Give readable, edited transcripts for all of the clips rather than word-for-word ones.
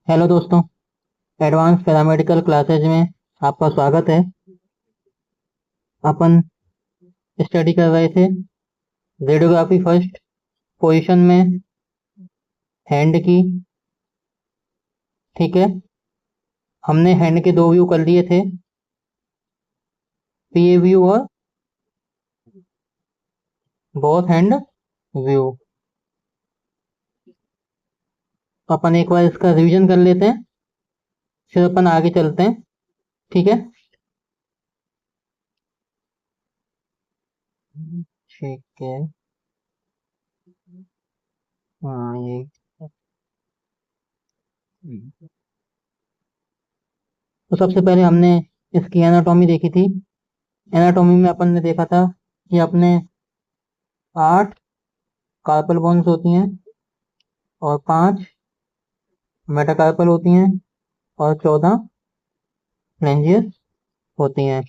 Hello दोस्तों। Advance paramedical classes में आपका स्वागत है। अपन स्टडी कर रहे थे रेडियोग्राफी फर्स्ट पोजीशन में हैंड की। ठीक है, हमने हैंड के दो व्यू कर लिए थे, पीए व्यू और बोथ हैंड व्यू। अपन एक बार इसका रिवीजन कर लेते हैं, फिर अपन आगे चलते हैं। ठीक है। ठीक है। हाँ ये तो सबसे पहले हमने इसकी एनाटॉमी देखी थी। एनाटॉमी में अपन ने देखा था कि अपने 8 कार्पल बोन्स होती हैं और 5 मेटाकार्पल होती हैं और 14 फ्लेंजियस होती हैं।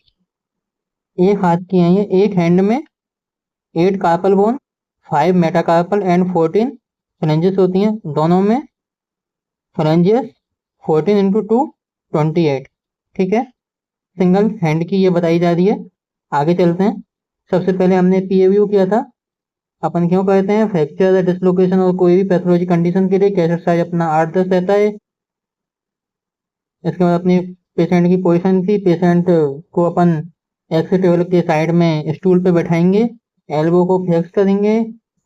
एक हाथ की हैं ये, एक हैंड में 8 कार्पल बोन, 5 मेटाकार्पल एंड 14 फ्लेंजियस होती हैं। दोनों में फ्लेंजियस 14 इंटू 2 28। ठीक है, सिंगल हैंड की ये बताई जा रही है। आगे चलते हैं। सबसे पहले हमने पीएवीयू किया था। अपन क्यों कहते हैं, फ्रैक्चर डिसलोकेशन और कोई भी पैथोलॉजी कंडीशन के लिए कैसेट साइज अपना 8-10 रहता है। इसके बाद अपनी पेशेंट की पोजीशन थी, पेशेंट को अपन एक्स टेबल के साइड में स्टूल पे बैठाएंगे, एल्बो को फ्लेक्स करेंगे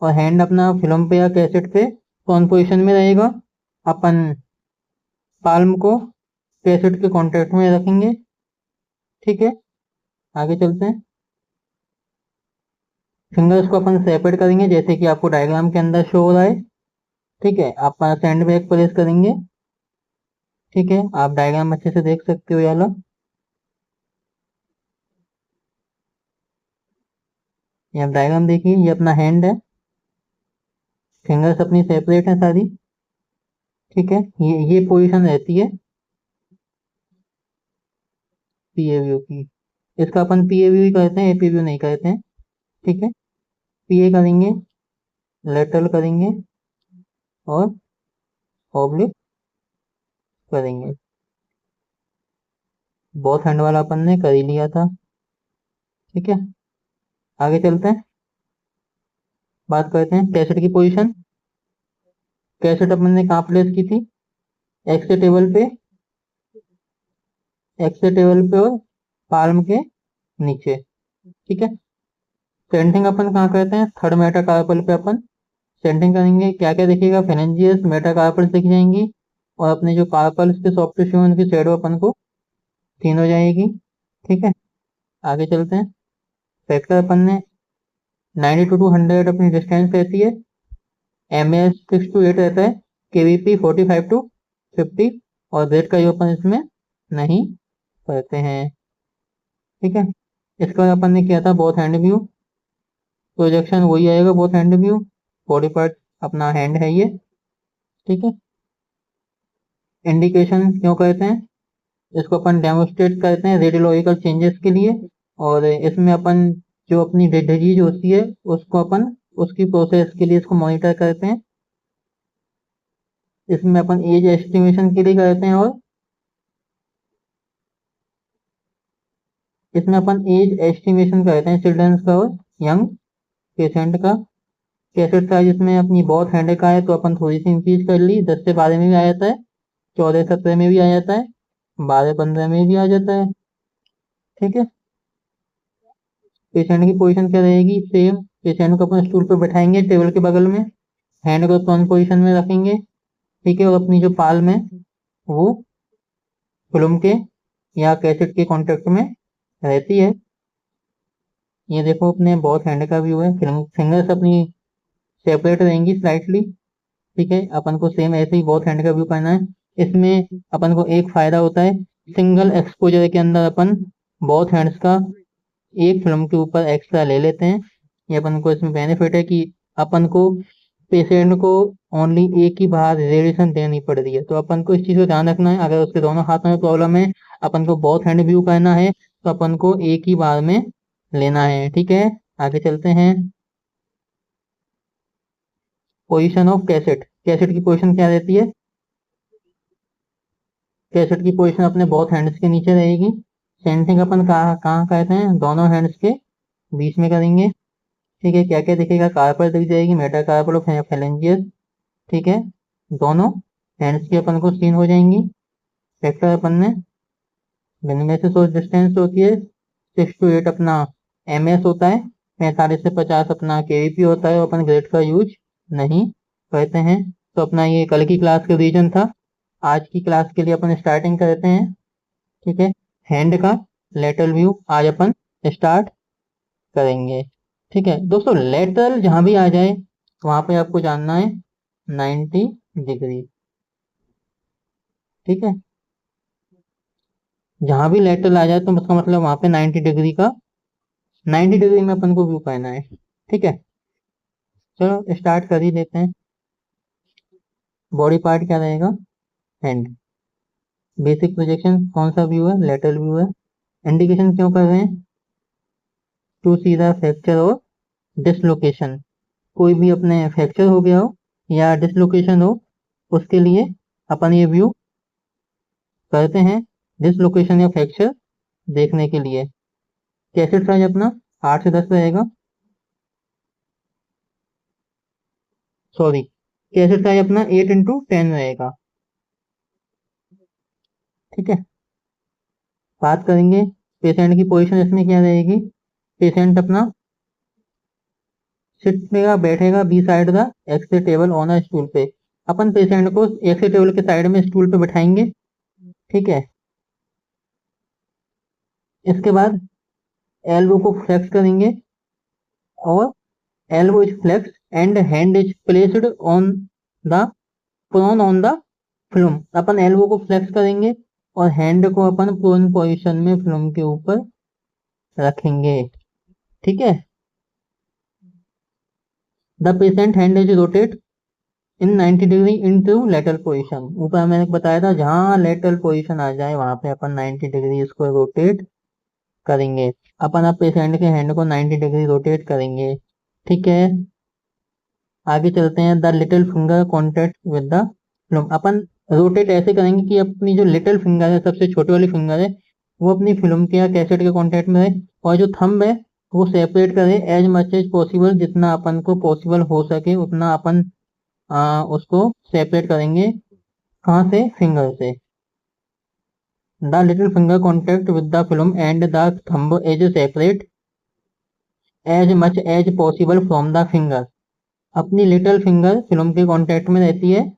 और हैंड अपना फिल्म पे या कैसेट पे कौन पोजीशन में रहेगा। अपन पाल्म को कैसेट के कांटेक्ट में रखेंगे। ठीक है, आगे चलते हैं। फिंगर्स को अपन सेपरेट करेंगे जैसे कि आपको डायग्राम के अंदर शो हो रहा है। ठीक है, आप सैंड बैग प्लेस करेंगे। ठीक है, आप डायग्राम अच्छे से देख सकते हो। ये वाला ये आप डायग्राम देखिए, ये अपना हैंड है, फिंगर्स अपनी सेपरेट है सारी। ठीक है, ये पोजीशन रहती है पीएवीयू की। इसका अपन पीएवीयू ही कहते हैं, एपीवीयू नहीं कहते हैं। ठीक है, पीए करेंगे, लेटरल करेंगे और ऑब्लिक करेंगे। बहुत हैंड वाला अपन ने कर ही लिया था। ठीक है, आगे चलते हैं। बात करते हैं कैसेट की पोजीशन। कैसेट अपन ने कहाँ प्लेस की थी, एक्स टेबल पे, एक्स टेबल पे और पाल्म के नीचे। ठीक है, सेंटिंग अपन कहाँ करते हैं, थर्ड मेटाकार्पल पे अपन सेंटिंग करेंगे। क्या क्या दिखेगा, फेरेंजियस मेटाकार्पल दिख जाएंगी और अपने जो कार्पल्स के सॉफ्ट टिश्यू हैं उनकी शेडो अपन को तीन हो जाएगी। ठीक है, आगे चलते हैं। फैक्टर अपन ने 90 to 200 अपनी डिस्टेंस रहती है। एम एस 6 to 8 रहता है। केवीपी 45 to 50 और वेट का जो अपन इसमें नहीं करते हैं। ठीक है, इसका अपन ने किया था बहुत हैंड व्यू। प्रोजेक्शन वही आएगा बहुत हैंड व्यू। बॉडी पार्ट अपना हैंड है ये। ठीक है, इंडिकेशन क्यों कहते हैं, इसको अपन डेमोस्ट्रेट करते हैं रेडियोलॉजिकल चेंजेस के लिए। और इसमें अपन जो अपनी डिजीज होती है उसको अपन उसकी प्रोसेस के लिए इसको मॉनिटर करते हैं। इसमें अपन एज एस्टिमेशन के लिए करते हैं और इसमें अपन एज एस्टिमेशन करते हैं चिल्ड्रंस का और यंग पेशेंट का। कैसेट साइज इसमें अपनी बहुत हैंड का है तो अपन थोड़ी सी इंक्रीज कर ली, 10 से 12 में भी आ जाता है, 14-17 में भी आ जाता है, 12-15 में भी आ जाता है। ठीक है, पेशेंट की पोजीशन क्या रहेगी, सेम। पेशेंट को अपन स्टूल पर बैठाएंगे टेबल के बगल में, हैंड को प्रोन पोजीशन में रखेंगे। ठीक है, और अपनी जो पाल्म है वो फिल्म के या कैसेट के कांटेक्ट में रहती है। ये देखो अपने बहुत हैंड का व्यू है, फिंगर्स अपनी सेपरेट रहेंगी स्लाइटली। ठीक है, अपन को सेम ऐसे ही बहुत हैंड का व्यू करना है। इसमें अपन को एक फायदा होता है, सिंगल एक्सपोजर के अंदर अपन बहुत हैंड्स का एक फिल्म के ऊपर एक्स्ट्रा ले लेते हैं। ये अपन को इसमें बेनिफिट है कि अपन को पेशेंट को ओनली एक ही बार रेडिएशन देनी पड़ रही है, तो अपन को इस चीज को ध्यान रखना है। अगर उसके दोनों हाथों में प्रॉब्लम है, अपन को बहुत हैंड व्यू करना है, तो अपन को एक ही बार में लेना है। ठीक है, आगे चलते हैं। Position of cassette. कैसेट की पोजीशन क्या रहती है, कैसेट की पोजीशन अपने बहुत हैंड्स के नीचे रहेगी। सेंटरिंग अपन कहाँ कहते हैं, दोनों हैंड्स के बीच में करेंगे। ठीक है, क्या क्या दिखेगा, कार्पल दिख जाएगी, मेटा कार्पल और फेलेंजियस। ठीक है, दोनों हैंड्स की अपन को सीन हो जाएंगी। फैक्टर अपन ने मिनिमम से सोर्स डिस्टेंस होती है 6 to 8 अपना MS होता है, 45 से 50 अपना KVP होता है। अपन ग्रेड का यूज नहीं करते हैं। तो अपना ये कल की क्लास का रीजन था। आज की क्लास के लिए अपन स्टार्टिंग करते हैं। ठीक है, हैंड का लेटरल व्यू आज अपन स्टार्ट करेंगे। ठीक है दोस्तों, लेटरल जहां भी आ जाए वहां पे आपको जानना है 90 डिग्री। ठीक है, जहां भी लेटरल आ जाए तो उसका मतलब वहां पे 90 डिग्री में अपन को व्यू करना है। ठीक है, चलो स्टार्ट कर ही देते हैं। बॉडी पार्ट क्या रहेगा, हैंड। बेसिक प्रोजेक्शन कौन सा व्यू है, लेटरल व्यू है। इंडिकेशन क्यों कर रहे हैं, टू सी द फ्रैक्चर और डिसलोकेशन। कोई भी अपने फ्रैक्चर हो गया हो या डिसलोकेशन हो, उसके लिए अपन ये व्यू करते हैं, डिसलोकेशन या फ्रैक्चर देखने के लिए। कैसेट साइज अपना 8 से 10 रहेगा। सॉरी, कैसेट साइज अपना 8x10 रहेगा। ठीक है, बात करेंगे पेशेंट की पोजीशन इसमें क्या रहेगी। पेशेंट अपना सिटेगा, बैठेगा beside the x table on a stool पे। अपन पेशेंट को एक्स टेबल के साइड में स्टूल पे बैठाएंगे। ठीक है, इसके बाद एल्बो को फ्लेक्स करेंगे और elbow is flex and hand is placed on the prone on the film. अपन एल्बो को फ्लेक्स करेंगे और हैंड को अपन प्रोन पोजीशन में फिल्म के ऊपर रखेंगे। ठीक है, the patient hand is rotate in 90 degree into lateral position. ऊपर मैंने बताया था जहां लेटरल पोजीशन आ जाए वहां पे अपन 90 डिग्री इसको रोटेट करेंगे। अपन अब पेशेंट के हैंड को 90 डिग्री रोटेट करेंगे। ठीक है, आगे चलते हैं। The little finger contact with the film. Upon rotate ऐसे करेंगे कि अपनी जो लिटिल फिंगर है, सबसे छोटी वाली फिंगर है, वो अपनी फिल्म के या कैसेट के कॉन्टेक्ट में रहे और जो थंब है वो सेपरेट करे एज मच एज पॉसिबल। जितना अपन को पॉसिबल हो सके उतना अपन उसको सेपरेट करेंगे। कहाँ से, फिंगर से। The little finger contact with the film and the thumb as separate as much as possible from the finger. अपनी लिटिल फिंगर फिल्म के कांटेक्ट में रहती है।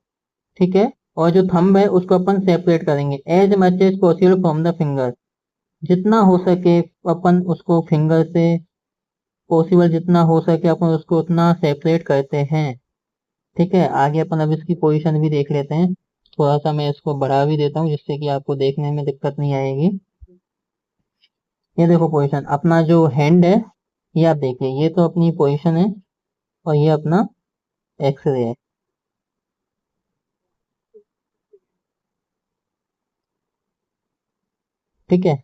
ठीक है, और जो थंब है उसको अपन सेपरेट करेंगे as much as possible from the finger. जितना हो सके अपन उसको फिंगर से, पॉसिबल जितना हो सके अपन उसको उतना सेपरेट करते हैं। ठीक है, आगे अपन अब इसकी पोजीशन भी देख लेते हैं। थोड़ा सा मैं इसको बढ़ा भी देता हूँ जिससे कि आपको देखने में दिक्कत नहीं आएगी। ये देखो पोजीशन, अपना जो हैंड है ये आप देखिए, ये तो अपनी पोजीशन है और ये अपना एक्सरे है। ठीक है,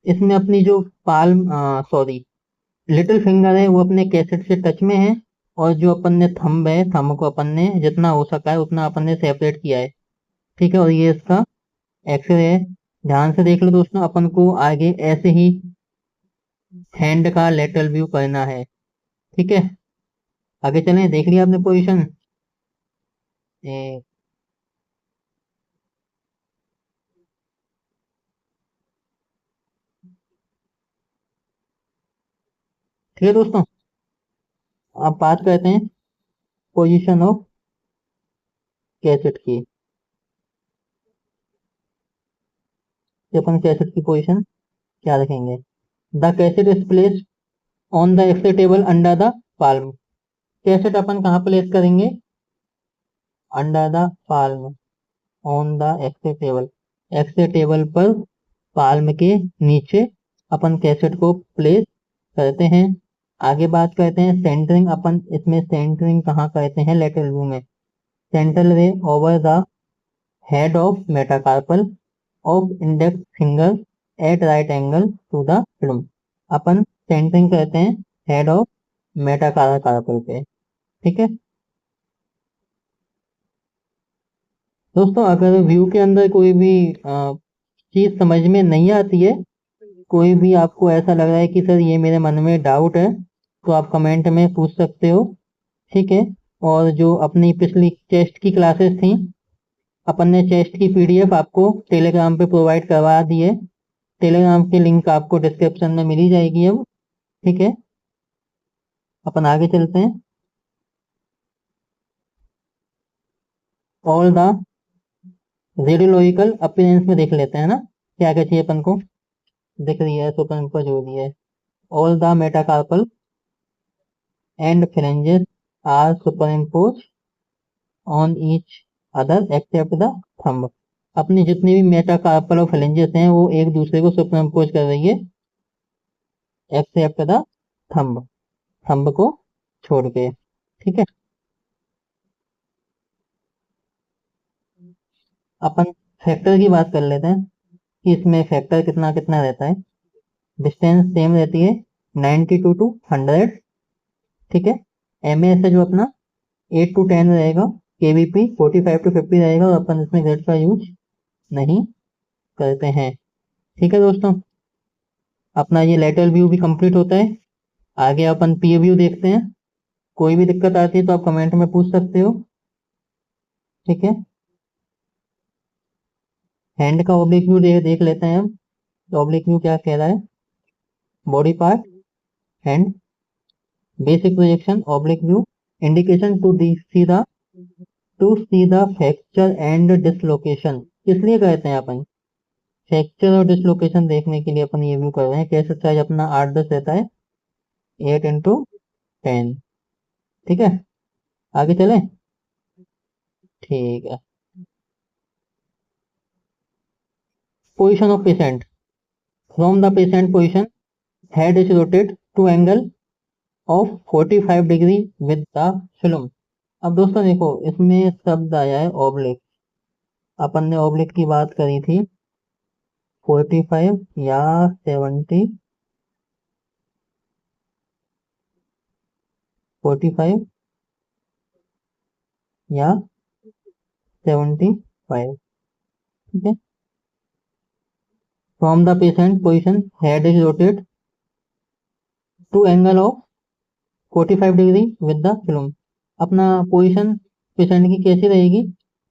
इसमें अपनी जो पाल्म, सॉरी, लिटिल फिंगर है वो अपने कैसेट से टच में है और जो अपन ने थंब है, थंब को अपन ने जितना हो सका है उतना अपन ने सेपरेट किया है। ठीक है, और ये इसका एक्सरे है। ध्यान से देख लो दोस्तों, अपन को आगे ऐसे ही हैंड का लेटरल व्यू करना है। ठीक है, आगे चलें। देख लिया आपने पोजीशन। ठीक है दोस्तों, अब बात करते हैं पोजीशन ऑफ कैसेट की। कि अपन कैसेट की पोजीशन क्या रखेंगे। The cassette is placed on the x ray table under the palm. Cassette अपन कहाँ प्लेस करेंगे, under the palm on the x ray table. X-ray table पर पाल्म के नीचे अपन कैसेट को प्लेस करते हैं। आगे बात करते हैं सेंटरिंग। अपन इसमें सेंटरिंग कहाँ करते हैं, लेटरल व्यू में। Central ray over the head of metacarpal of index finger at right angle to the film. अपन सेंटरिंग करते हैं हेड ऑफ मेटाकार्पल पे। ठीक है, दोस्तों अगर व्यू के अंदर कोई भी चीज समझ में नहीं आती है, कोई भी आपको ऐसा लग रहा है कि सर ये मेरे मन में डाउट है, तो आप कमेंट में पूछ सकते हो। ठीक है। और जो अपनी पिछली चेस्ट की क्लासेस थी, अपन ने चेस्ट की पीडीएफ आपको टेलीग्राम पे प्रोवाइड करवा दी है। टेलीग्राम की लिंक आपको डिस्क्रिप्शन में मिल ही जाएगी अब। ठीक है। अपन आगे चलते हैं। ऑल द रेडियोलॉजिकल अपीयरेंस में देख लेते हैं ना, क्या क्या चाहिए अपन को। दिख रही है सुपर जो भी है। All the metacarpal and fringes are super on each other except the thumb. अपनी जितनी भी मेटाकार्पल और फ्रिंजेस हैं वो एक दूसरे को सुपर कर रही है, एक्सेप्ट द थंब, थंब को छोड़ के। ठीक है। अपन फैक्टर की बात कर लेते हैं कि इसमें फैक्टर कितना कितना रहता है। डिस्टेंस सेम रहती है, 92 टू 100। ठीक है। एम एस है जो अपना 8 टू 10 रहेगा। केवीपी 45 टू 50 रहेगा, और अपन इसमें ग्रेड का यूज नहीं करते हैं। ठीक है दोस्तों, अपना ये लेटरल व्यू भी कंप्लीट होता है। आगे अपन पी व्यू देखते हैं। कोई भी दिक्कत आती है तो आप कमेंट में पूछ सकते हो। ठीक है। हैंड का ऑब्लिक व्यू देख लेते हैं अब। ऑब्लिक व्यू क्या कह रहा है। Body part, hand, basic projection oblique view, indication to see the fracture and dislocation. किस लिए कहते हैं अपन, फ्रैक्चर और डिसलोकेशन देखने के लिए अपन ये व्यू कर रहे हैं। कैसे साइज अपना 8-10 रहता है, 8 into 10। ठीक है। आगे चलें। ठीक है। Position of patient. From the patient position, head is rotate to angle of 45 degree with the film. अब दोस्तों देखो, इसमें शब्द आया है ओब्लिक। अपन ने ओब्लिक की बात करी थी, 45 या 70, 45 या 75। ठीक है। From the patient position, head is rotate to angle of 45 degree with the film. अपना पोजीशन पेशेंट की कैसी रहेगी,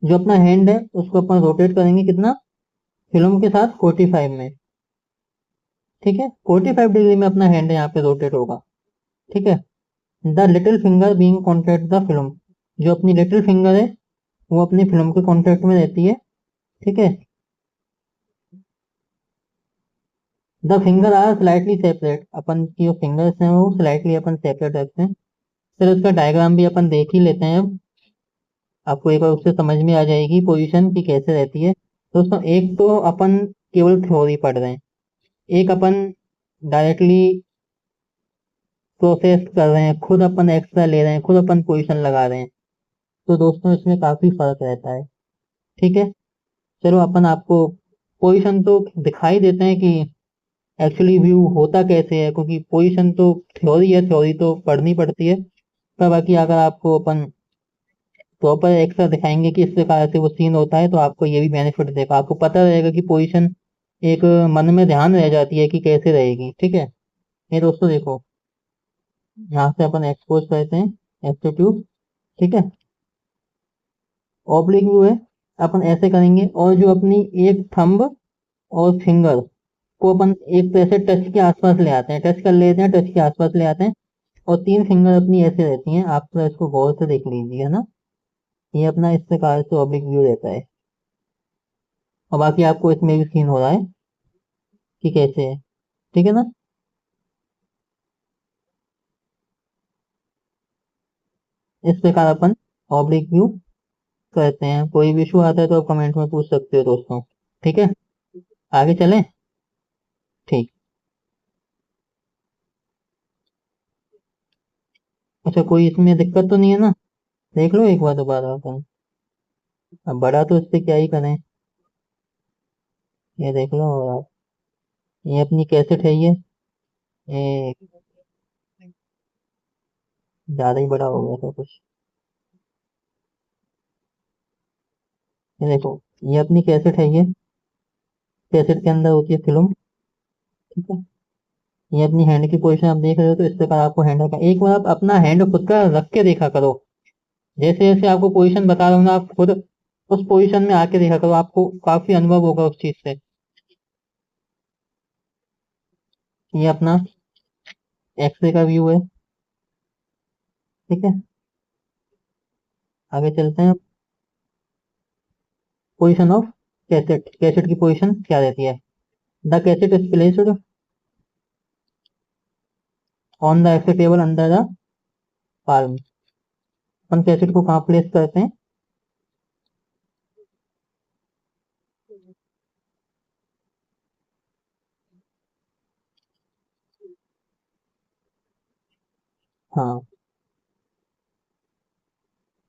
जो अपना हैंड है उसको अपन रोटेट करेंगे कितना, फिल्म के साथ 45 में। ठीक है। 45 डिग्री में अपना हैंड यहाँ पे रोटेट होगा। ठीक है। The little finger being contact the film. जो अपनी लिटिल फिंगर है वो अपनी फिल्म के कॉन्टेक्ट में रहती है। ठीक है। The finger are slightly separate. अपन की जो फिंगर्स हैं वो स्लाइटली अपन सेपरेट रखते हैं। फिर उसका डायग्राम भी अपन देख ही लेते हैं अब। आपको एक बार उससे समझ में आ जाएगी पोजीशन की कैसे रहती है। दोस्तों एक तो अपन केवल थ्योरी पढ़ रहे हैं, एक अपन डायरेक्टली प्रोसेस कर रहे हैं, खुद अपन एक्स्ट्रा ले रहे हैं, खुद अपन पोजीशन लगा रहे हैं। तो दोस्तों इसमें काफी फर्क रहता है। ठीक है। चलो अपन आपको पोजीशन तो दिखाई देते हैं कि एक्चुअली व्यू होता कैसे है, क्योंकि पोजीशन तो थ्योरी है, थ्योरी तो पढ़नी पड़ती है। पर बाकी अगर आपको अपन प्रॉपर एक्स्ट्रा दिखाएंगे कि इस प्रकार से वो सीन होता है, तो आपको ये भी बेनिफिट देगा, आपको पता रहेगा कि पोजीशन एक मन में ध्यान रह जाती है कि कैसे रहेगी। ठीक है। ये दोस्तों देखो, यहाँ से अपन एक्सपोज करते हैं एप्टीट्यूड। ठीक है। ऑब्लिक व्यू है, अपन ऐसे करेंगे, और जो अपनी एक थंब और फिंगर को अपन एक पैसे टच के आसपास ले आते हैं, टच कर लेते हैं, टच के आसपास ले आते हैं, और तीन फिंगर अपनी ऐसे रहती हैं। आप तो इसको गौर से देख लीजिए, है ना। ये अपना इस प्रकार से ऑब्लिक व्यू रहता है। और बाकी आपको इसमें भी सीन हो रहा है कि कैसे है। ठीक है ना। इस प्रकार अपन ऑब्लिक व्यू करते हैं। कोई भी इशू आता है तो आप कमेंट में पूछ सकते हो दोस्तों। ठीक है। आगे चलें। ठीक। अच्छा, कोई इसमें दिक्कत तो नहीं है ना। देख लो एक बार दोबारा अपन। अब बड़ा तो इससे क्या ही करें। ये देख लो आप, ये अपनी कैसेट है ये ज्यादा ही बड़ा हो गया था कुछ। ये देखो, ये अपनी कैसेट है, ये कैसेट के अंदर होती है फिल्म। ठीक है, ये अपनी हैंड की पोजीशन आप देख रहे हो, तो इस प्रकार आपको हैंड का एक बार आप अपना हैंड खुद का रख के देखा करो। जैसे जैसे आपको पोजीशन बता रहा हूँ ना, आप खुद उस पोजीशन में आके देखा करो, आपको काफी अनुभव होगा उस चीज से। ये अपना एक्सरे का व्यू है। ठीक है, आगे चलते हैं। पोजीशन ऑफ कैसेट, कैसेट की पोजीशन क्या रहती है? The cassette is placed on the x ray table under the palm. अपन कैसेट को कहाँ प्लेस करते हैं? हाँ,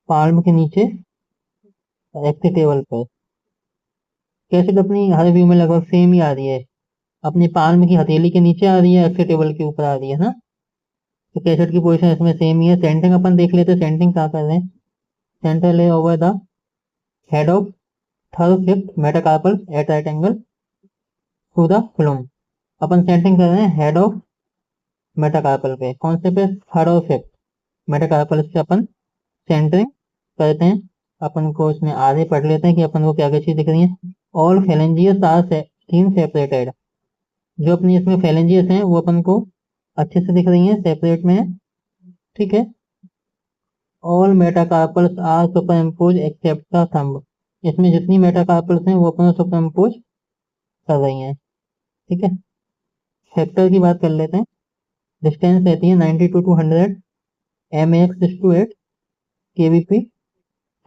पाल्म के नीचे एक्सरे टेबल पे। कैसेट अपनी हर व्यू में लगभग सेम ही आ रही है, अपनी पाल्म की हथेली के नीचे आ रही है, एक्सरे टेबल के ऊपर आ रही है ना। तो कैसेट की पोजीशन इसमें सेम ही है। सेंटरिंग अपन देख लेते हैं, सेंटरिंग क्या कर रहे हैं। Central over the head of third fifth metacarpal at right angle to the film. अपन सेंटरिंग कर रहे हैं हेड ऑफ मेटाकार्पल पे, कौन से पे? थर्ड और फिफ्थ मेटाकार्पल से अपन सेंटरिंग करते हैं। अपन को इसमें आगे पढ़ लेते हैं कि अपन को क्या क्या चीज दिख रही है। All phalanges are seen separated. जो अपनी इसमें फेलेंजियस हैं वो अपन को अच्छे से दिख रही हैं, सेपरेट में है। ठीक है, all metacarpals are superimpose except the thumb. इसमें जितनी मेटाकार्पल्स हैं वो अपन सुपर इम्पोज कर रही हैं। ठीक है, फैक्टर की बात कर लेते हैं। डिस्टेंस रहती है 92 टू 100, एम एक्स 6 टू 8, के वी पी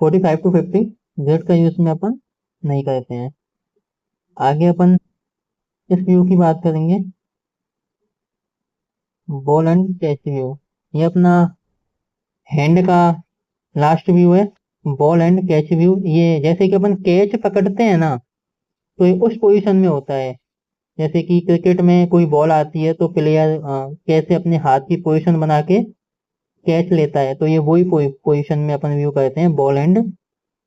45 टू 50। जेड का यूज में अपन नहीं करते हैं। आगे अपन इस व्यू की बात करेंगे, बॉल एंड कैच व्यू। ये अपना हैंड का लास्ट व्यू है। बॉल एंड कैच व्यू, ये जैसे कि अपन कैच पकड़ते हैं ना, तो ये उस पोजीशन में होता है। जैसे कि क्रिकेट में कोई बॉल आती है तो प्लेयर कैसे अपने हाथ की पोजीशन बना के कैच लेता है, तो ये वही पोजीशन में अपन व्यू करते हैं, बॉल एंड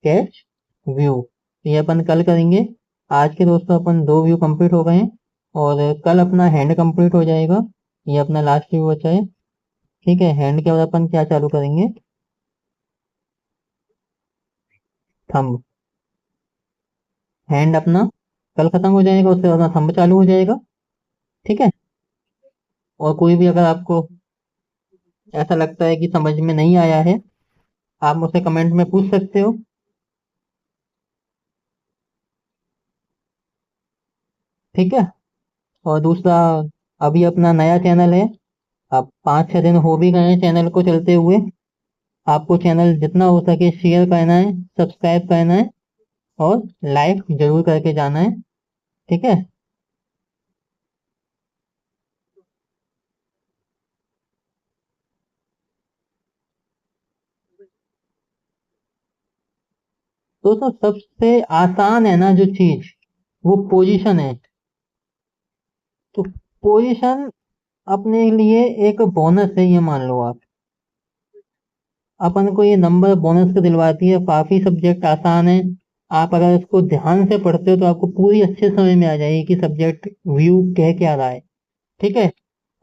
कैच व्यू। ये अपन कल करेंगे। आज के दोस्तों अपन दो व्यू कंप्लीट हो गए हैं, और कल अपना हैंड कंप्लीट हो जाएगा। ये अपना लास्ट व्यू बचा है। ठीक है, हैंड के बाद अपन क्या चालू करेंगे? थंब। हैंड अपना कल खत्म हो जाएगा, उसके बाद अपना थंब चालू हो जाएगा। ठीक है, और कोई भी अगर आपको ऐसा लगता है कि समझ में नहीं आया है, आप मुझसे कमेंट में पूछ सकते हो। ठीक है, और दूसरा, अभी अपना नया चैनल है। अब 5-6 दिन हो भी गए हैं चैनल को चलते हुए। आपको चैनल जितना हो सके शेयर करना है, सब्सक्राइब करना है, और लाइक जरूर करके जाना है। ठीक है, दोस्तों सबसे आसान है ना जो चीज, वो पोजीशन है। तो पोजीशन अपने लिए एक बोनस है, ये मान लो आप। अपन को ये नंबर बोनस के दिलवाती है। काफी सब्जेक्ट आसान है, आप अगर इसको ध्यान से पढ़ते हो तो आपको पूरी अच्छे समझ में आ जाएगी कि सब्जेक्ट व्यू कह क्या रहा है। ठीक है,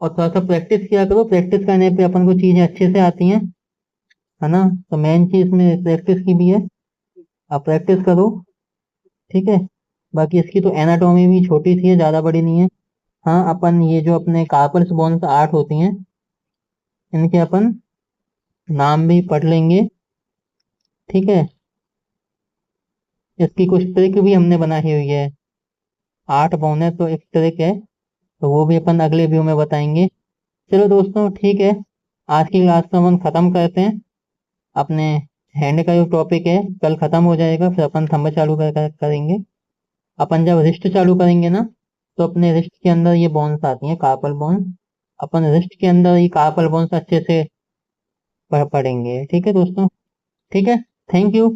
और थोड़ा सा प्रैक्टिस किया करो, प्रैक्टिस करने पे अपन को चीजें अच्छे से आती हैं, है ना। तो मेन चीज में प्रैक्टिस की भी है, आप प्रैक्टिस करो। ठीक है, बाकी इसकी तो एनाटॉमी भी छोटी सी है, ज्यादा बड़ी नहीं है। हाँ, अपन ये जो अपने कार्पल्स बोन्स 8 होती हैं, इनके अपन नाम भी पढ़ लेंगे। ठीक है, इसकी कुछ ट्रिक भी हमने बनाई हुई है। 8 बोन है तो एक ट्रिक है, तो वो भी अपन अगले व्यू में बताएंगे। चलो दोस्तों, ठीक है, आज की क्लास को अपन खत्म करते हैं। अपने हैंड का जो टॉपिक है कल खत्म हो जाएगा, फिर अपन थंब चालू करेंगे। अपन जब रिस्ट चालू करेंगे ना, तो अपने रिस्ट के अंदर ये बॉन्स आती हैं, कार्पल बॉन्स। अपन रिस्ट के अंदर ये कार्पल बॉन्स अच्छे से पढ़ेंगे। ठीक है दोस्तों, ठीक है, थैंक यू।